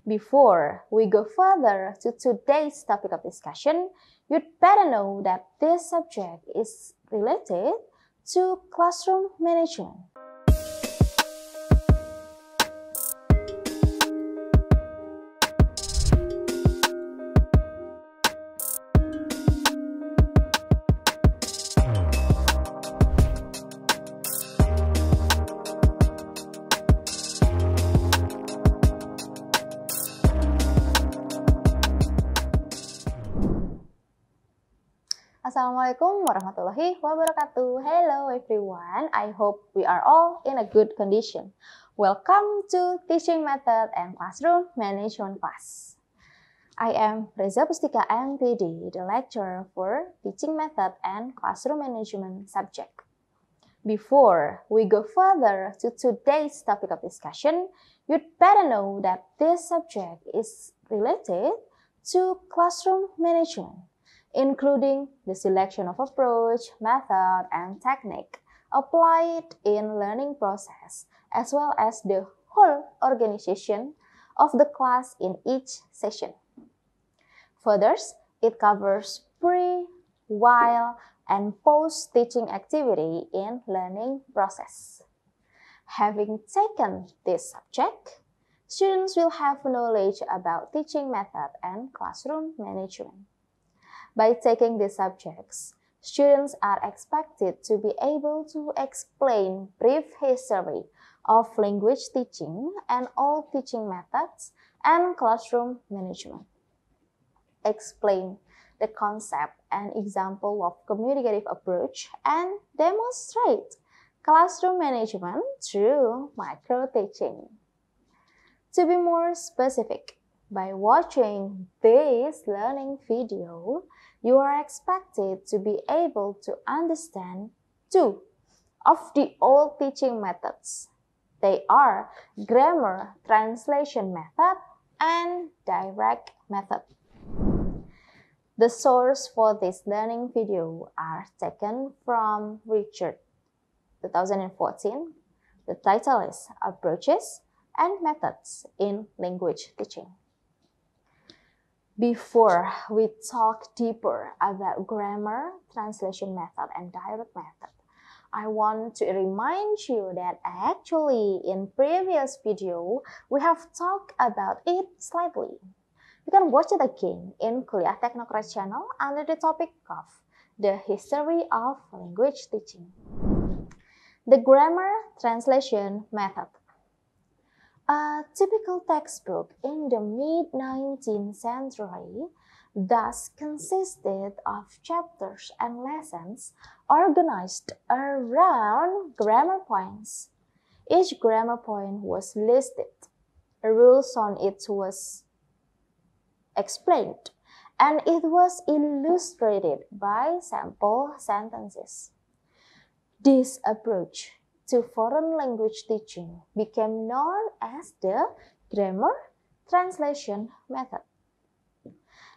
Before we go further to today's topic of discussion, you'd better know that this subject is related to classroom management. Assalamualaikum warahmatullahi wabarakatuh. Hello everyone, I hope we are all in a good condition. Welcome to Teaching Method and Classroom Management class. I am Reza Pustika, M.Pd, the lecturer for Teaching Method and Classroom Management subject. Before we go further to today's topic of discussion, you'd better know that this subject is related to classroom management, including the selection of approach, method, and technique applied in learning process, as well as the whole organization of the class in each session. Further, it covers pre, while, and post-teaching activity in learning process. Having taken this subject, students will have knowledge about teaching method and classroom management. By taking these subjects, students are expected to be able to explain brief history of language teaching and all teaching methods and classroom management. Explain the concept and example of communicative approach and demonstrate classroom management through micro-teaching. To be more specific, by watching this learning video, you are expected to be able to understand two of the old teaching methods. They are grammar translation method and direct method. The source for this learning video are taken from Richard, 2014. The title is Approaches and Methods in Language Teaching. Before we talk deeper about grammar, translation method, and direct method, I want to remind you that actually in previous video, we have talked about it slightly. You can watch it again in Kuliah Teknokrat channel under the topic of the history of language teaching. The grammar translation method. A typical textbook in the mid-19th century thus consisted of chapters and lessons organized around grammar points. Each grammar point was listed, rules on it was explained, and it was illustrated by sample sentences. This approach to foreign language teaching became known as the grammar translation method.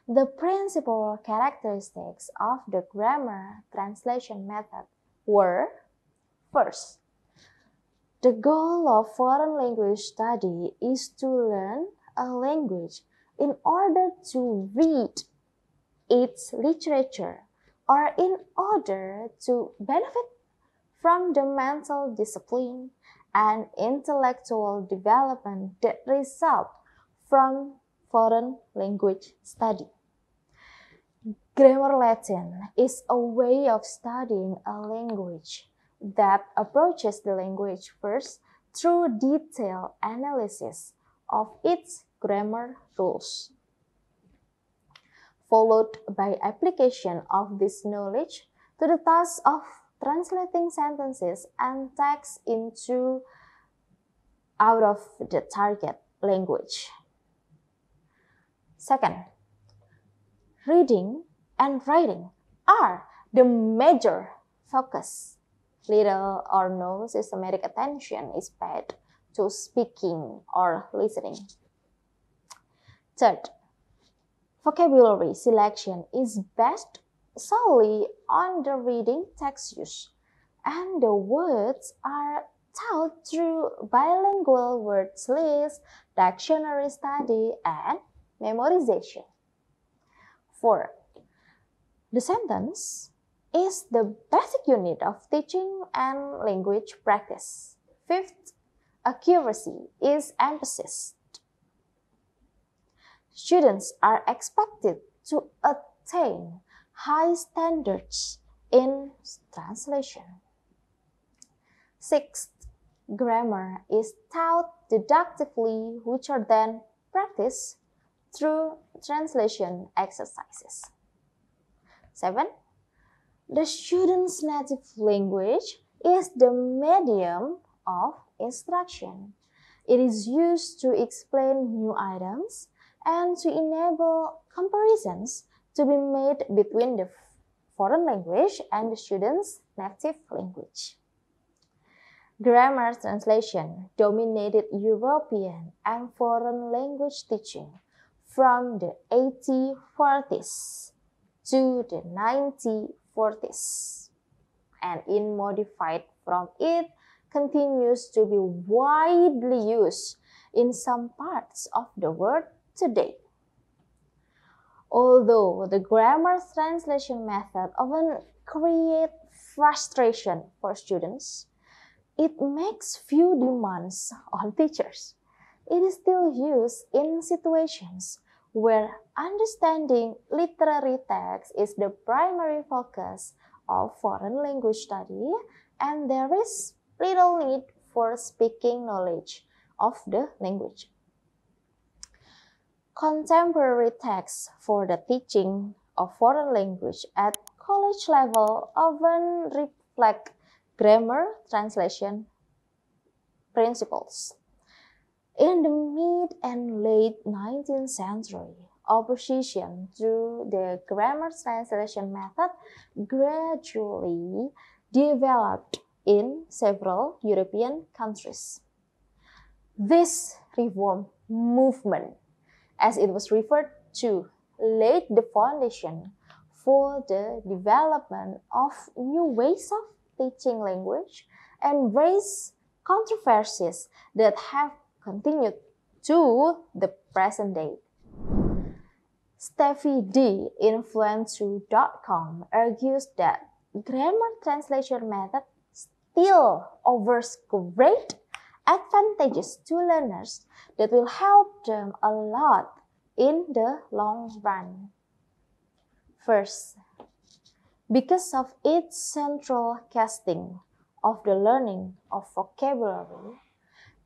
The principal characteristics of the grammar translation method were: first, the goal of foreign language study is to learn a language in order to read its literature or in order to benefit from the mental discipline and intellectual development that result from foreign language study. Grammar Latin is a way of studying a language that approaches the language first through detailed analysis of its grammar rules, followed by application of this knowledge to the task of translating sentences and text out of the target language. Second, reading and writing are the major focus. Little or no systematic attention is paid to speaking or listening. Third, vocabulary selection is based solely on the reading text use, and the words are taught through bilingual words list, dictionary study, and memorization. 4. The sentence is the basic unit of teaching and language practice. 5th, accuracy is emphasized. Students are expected to attain high standards in translation. 6th, grammar is taught deductively, which are then practiced through translation exercises. 7. The student's native language is the medium of instruction. It is used to explain new items and to enable comparisons to be made between the foreign language and the student's native language. Grammar translation dominated European and foreign language teaching from the 1840s to the 1940s, and in modified from it continues to be widely used in some parts of the world today. Although the grammar translation method often creates frustration for students, it makes few demands on teachers. It is still used in situations where understanding literary text is the primary focus of foreign language study, and there is little need for speaking knowledge of the language. Contemporary texts for the teaching of foreign language at college level often reflect grammar translation principles. In the mid and late 19th century, opposition to the grammar translation method gradually developed in several European countries. This reform movement, as it was referred to, laid the foundation for the development of new ways of teaching language and raised controversies that have continued to the present day. M.Pd Influencer.com argues that grammar translation method still offers great advantages to learners that will help them a lot in the long run. First, because of its central casting of the learning of vocabulary,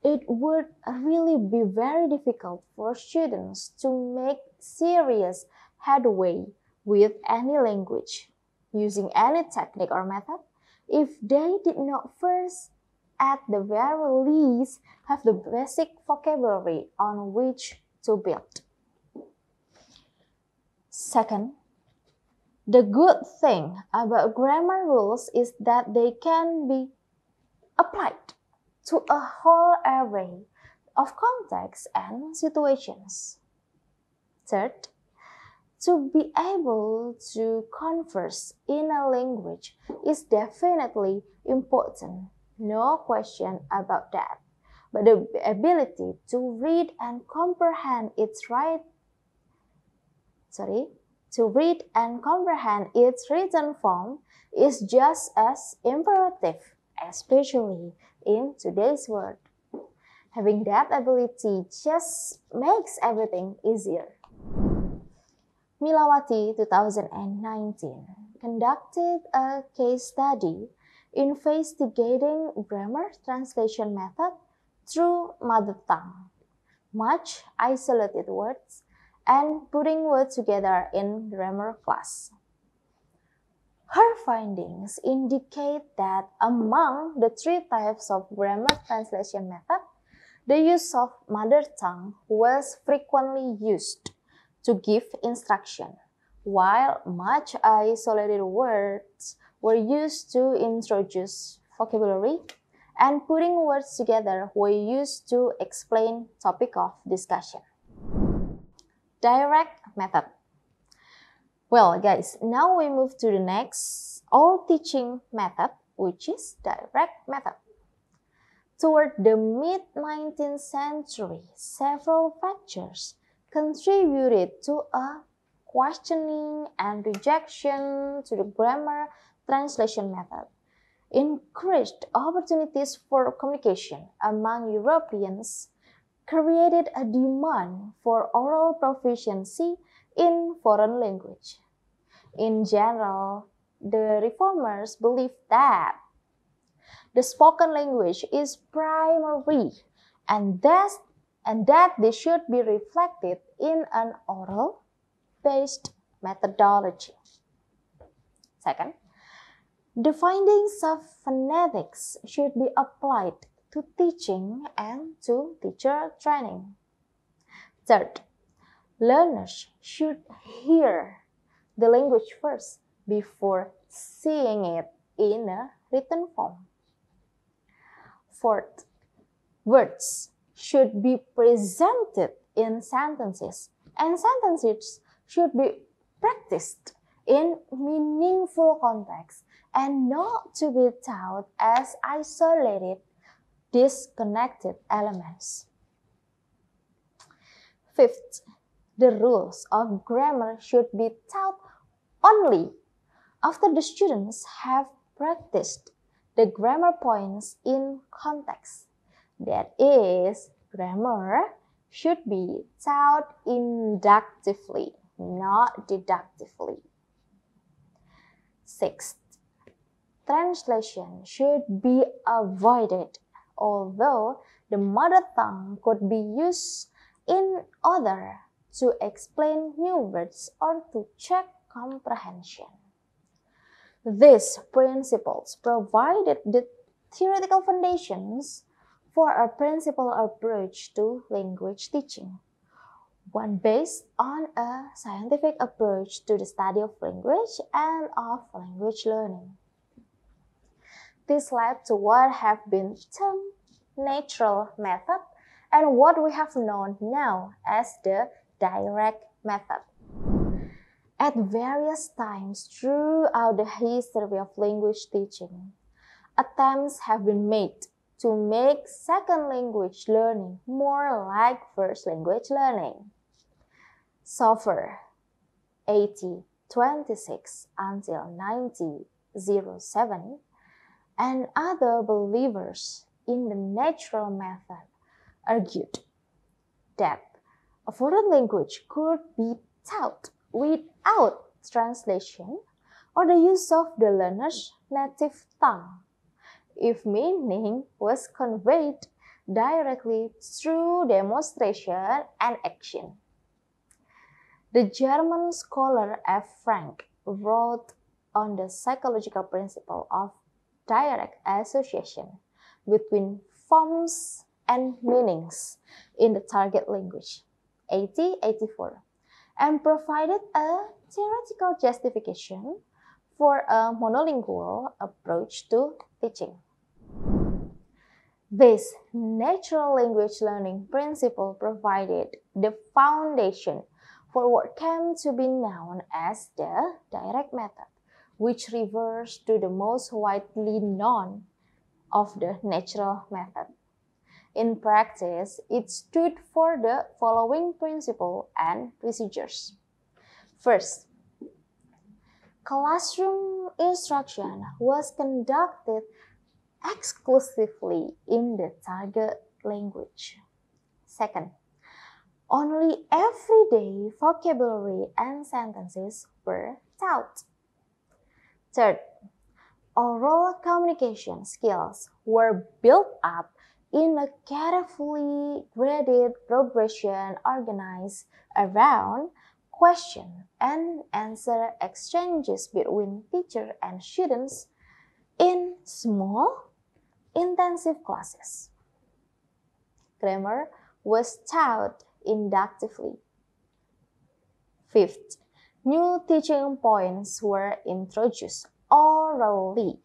it would really be very difficult for students to make serious headway with any language, using any technique or method, if they did not first, at the very least, have the basic vocabulary on which to build. Second, the good thing about grammar rules is that they can be applied to a whole array of contexts and situations. Third, to be able to converse in a language is definitely important, no question about that. But the ability to read and comprehend its written form is just as imperative, especially in today's world. Having that ability just makes everything easier. Milawati 2019 conducted a case study investigating grammar translation method through mother tongue, much isolated words, and putting words together in grammar class. Her findings indicate that among the 3 types of grammar translation method, the use of mother tongue was frequently used to give instruction, while much isolated words were used to introduce vocabulary, and putting words together were used to explain topic of discussion. Direct method. Well, guys, now we move to the next all teaching method, which is direct method. Toward the mid-19th century, several factors contributed to a questioning and rejection to the grammar translation method, increased opportunities for communication among Europeans, created a demand for oral proficiency in foreign language. In general, the reformers believed that the spoken language is primary and that this should be reflected in an oral-based methodology. Second, the findings of phonetics should be applied to teaching and to teacher training. Third, learners should hear the language first before seeing it in a written form. Fourth, words should be presented in sentences, and sentences should be practiced in meaningful context and not to be taught as isolated, disconnected elements. Fifth, the rules of grammar should be taught only after the students have practiced the grammar points in context. That is, grammar should be taught inductively, not deductively. Sixth, translation should be avoided, although the mother tongue could be used in order to explain new words or to check comprehension. These principles provided the theoretical foundations for a principled approach to language teaching, one based on a scientific approach to the study of language and of language learning. This led to what have been termed natural method and what we have known now as the direct method. At various times throughout the history of language teaching, attempts have been made to make second language learning more like first language learning. Sofer, 1826 until 1907, and other believers in the natural method argued that a foreign language could be taught without translation or the use of the learner's native tongue, if meaning was conveyed directly through demonstration and action. The German scholar F. Frank wrote on the psychological principle of direct association between forms and meanings in the target language, 1884, and provided a theoretical justification for a monolingual approach to teaching. This natural language learning principle provided the foundation for what came to be known as the direct method, which refers to the most widely known of the natural method. In practice, it stood for the following principle and procedures. First, classroom instruction was conducted exclusively in the target language. Second, only everyday vocabulary and sentences were taught. Third, oral communication skills were built up in a carefully graded progression organized around question and answer exchanges between teacher and students in small, intensive classes. Grammar was taught inductively. Fifth, new teaching points were introduced orally.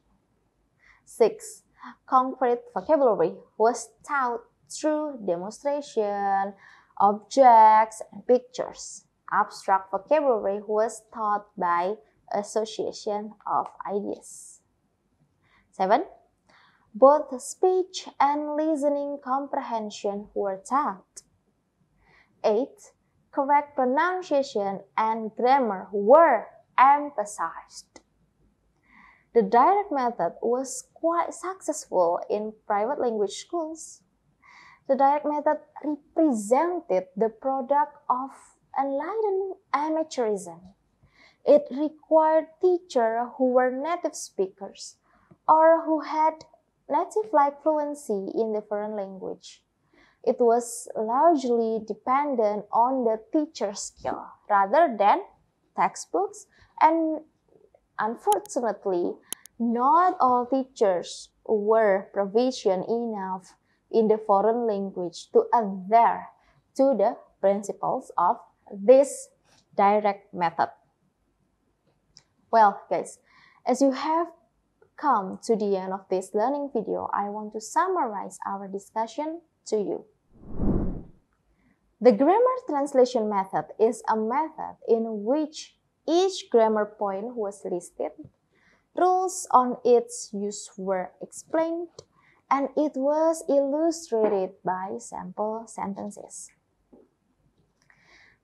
Sixth, concrete vocabulary was taught through demonstration, objects, and pictures. Abstract vocabulary was taught by association of ideas. 7. Both speech and listening comprehension were taught. 8. Correct pronunciation and grammar were emphasized. The direct method was quite successful in private language schools. The direct method represented the product of enlightened amateurism. It required teachers who were native speakers or who had native-like fluency in the foreign language. It was largely dependent on the teacher's skill rather than textbooks, and unfortunately, not all teachers were proficient enough in the foreign language to adhere to the principles of this direct method. Well, guys, as you have come to the end of this learning video, I want to summarize our discussion to you. The grammar translation method is a method in which each grammar point was listed, rules on its use were explained, and it was illustrated by sample sentences.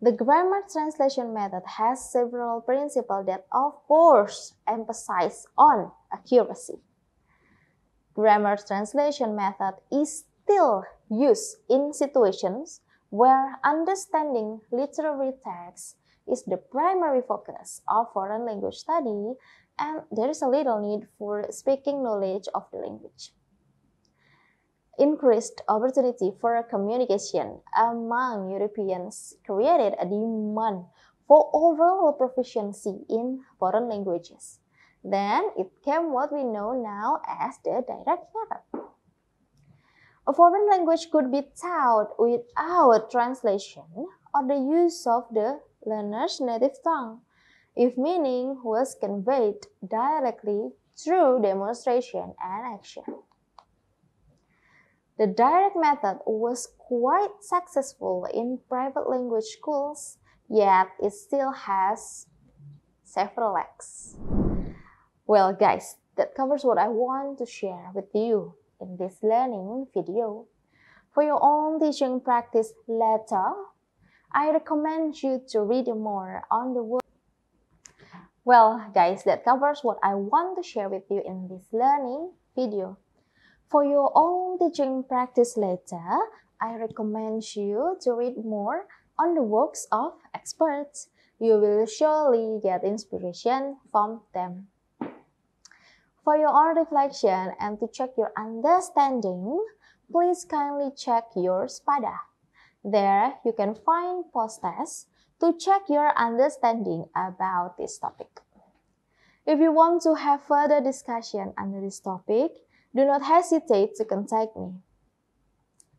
The grammar translation method has several principles that, of course, emphasize on accuracy. Grammar translation method is still used in situations where understanding literary text is the primary focus of foreign language study, and there is a little need for speaking knowledge of the language. Increased opportunity for communication among Europeans created a demand for overall proficiency in foreign languages. Then it came what we know now as the direct method. A foreign language could be taught without translation or the use of the learner's native tongue, if meaning was conveyed directly through demonstration and action. The direct method was quite successful in private language schools, yet it still has several lacks. Well, guys, that covers what I want to share with you in this learning video. For your own teaching practice later, I recommend you to read more on the work. Well, guys, that covers what I want to share with you in this learning video. For your own teaching practice later, I recommend you to read more on the works of experts. You will surely get inspiration from them. For your own reflection and to check your understanding, please kindly check your Spada. There, you can find post-tests to check your understanding about this topic. If you want to have further discussion under this topic, do not hesitate to contact me.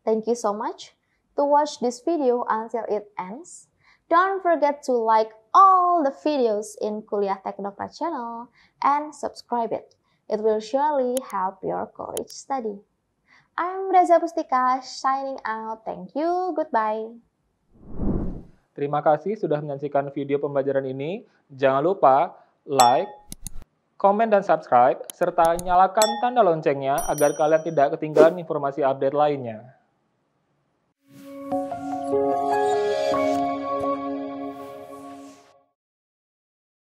Thank you so much to watch this video until it ends. Don't forget to like all the videos in Kuliah Teknokrat channel and subscribe it. It will surely help your college study. I'm Reza Pustika signing out. Thank you. Goodbye. Terima kasih sudah menyaksikan video pembelajaran ini. Jangan lupa like, komen dan subscribe, serta nyalakan tanda loncengnya agar kalian tidak ketinggalan informasi update lainnya.